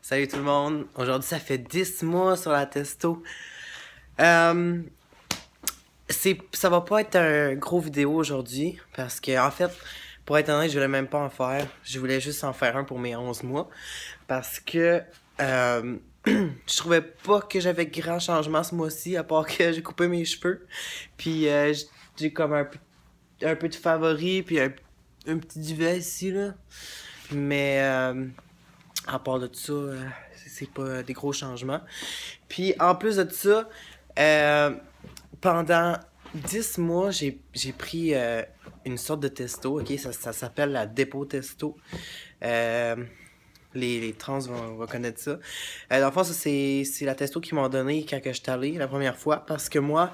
Salut tout le monde. Aujourd'hui, ça fait 10 mois sur la testo. Ça va pas être un gros vidéo aujourd'hui parce que, en fait, pour être honnête, je voulais même pas en faire. Je voulais juste en faire un pour mes 11 mois parce que je trouvais pas que j'avais grand changement ce mois-ci à part que j'ai coupé mes cheveux. Puis j'ai comme un peu de favoris puis un petit duvet ici là. Mais à part de ça, c'est pas des gros changements. Puis en plus de ça, euh, pendant 10 mois, j'ai pris une sorte de testo, ok? Ça s'appelle la dépôt testo. Euh, les trans vont connaître ça. Dans le fond, ça, c'est la testo qu'ils m'ont donné quand que j'étais allé la première fois. Parce que moi,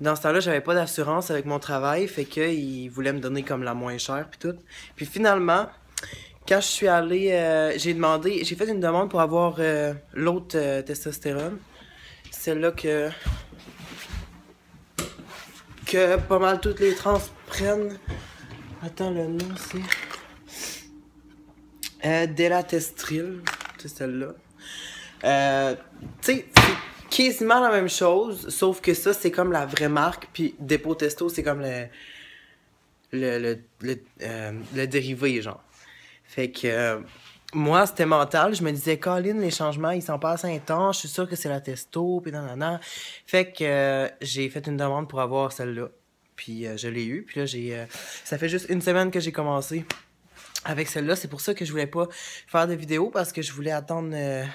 dans ce temps-là, j'avais pas d'assurance avec mon travail. Fait qu'ils voulaient me donner comme la moins chère puis tout. Puis finalement, quand je suis allé, j'ai fait une demande pour avoir l'autre testostérone. Celle-là que pas mal toutes les trans prennent. Attends, le nom c'est Delatestril, c'est celle-là. Tu sais, c'est quasiment la même chose, sauf que ça c'est comme la vraie marque, puis Dépôt Testo c'est comme le dérivé genre. Fait que moi, c'était mental. Je me disais, Colin, les changements, ils sont pas assez intenses. Je suis sûr que c'est la testo, puis nanana. Fait que j'ai fait une demande pour avoir celle-là. Puis je l'ai eu. Puis là, ça fait juste une semaine que j'ai commencé avec celle-là. C'est pour ça que je voulais pas faire de vidéo, parce que je voulais attendre, tu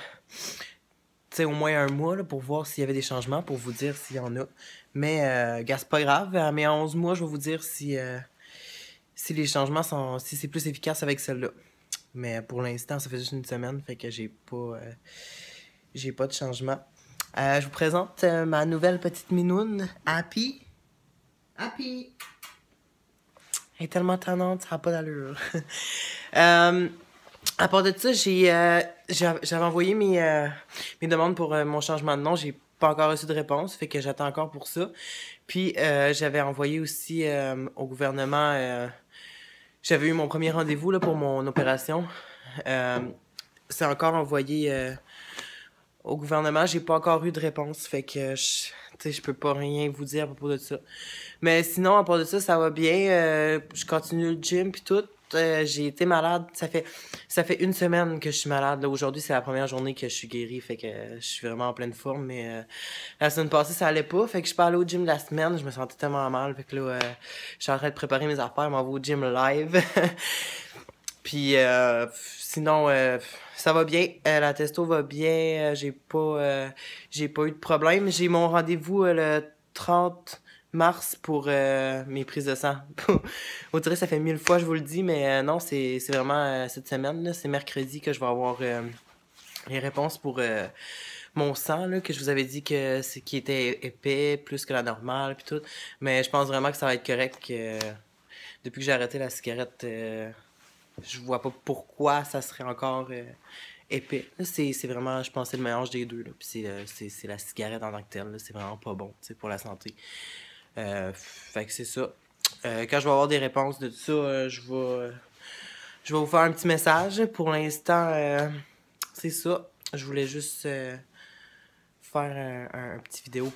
sais, au moins un mois là, pour voir s'il y avait des changements, pour vous dire s'il y en a. Mais, gars, c'est pas grave. À mes 11 mois, je vais vous dire si les changements sont, si c'est plus efficace avec celle-là. Mais pour l'instant, ça fait juste une semaine, fait que j'ai pas de changement. Je vous présente ma nouvelle petite minoune, Happy. Happy! Elle est tellement tannante, ça n'a pas d'allure. À part de ça, j'avais envoyé mes demandes pour mon changement de nom. J'ai pas encore reçu de réponse, fait que j'attends encore pour ça. Puis j'avais envoyé aussi au gouvernement. J'avais eu mon premier rendez-vous là, pour mon opération. C'est encore envoyé au gouvernement. J'ai pas encore eu de réponse. Fait que je peux pas rien vous dire à propos de ça. Mais sinon, à part de ça, ça va bien. Je continue le gym puis tout. J'ai été malade. Ça fait une semaine que je suis malade. Là, aujourd'hui, c'est la première journée que je suis guéri. Fait que je suis vraiment en pleine forme. Mais la semaine passée, ça allait pas. Fait que je suis pas allé au gym la semaine. Je me sentais tellement mal. Fait que là, je suis en train de préparer mes affaires. M'en vais au gym live. Puis sinon, ça va bien. La testo va bien. J'ai pas eu de problème. J'ai mon rendez-vous le 30 mars pour mes prises de sang. On dirait que ça fait 1000 fois je vous le dis, mais non, c'est vraiment cette semaine, là. C'est mercredi que je vais avoir les réponses pour mon sang, là, que je vous avais dit qui était épais, plus que la normale, puis tout. Mais je pense vraiment que ça va être correct. Depuis que j'ai arrêté la cigarette, je vois pas pourquoi ça serait encore épais. Là, c'est vraiment, je pense, c'est le mélange des deux. Là. Puis c'est la cigarette en tant que telle. C'est vraiment pas bon pour la santé. Fait que c'est ça. Quand je vais avoir des réponses de tout ça, je vais vous faire un petit message. Pour l'instant, c'est ça. Je voulais juste faire un petit vidéo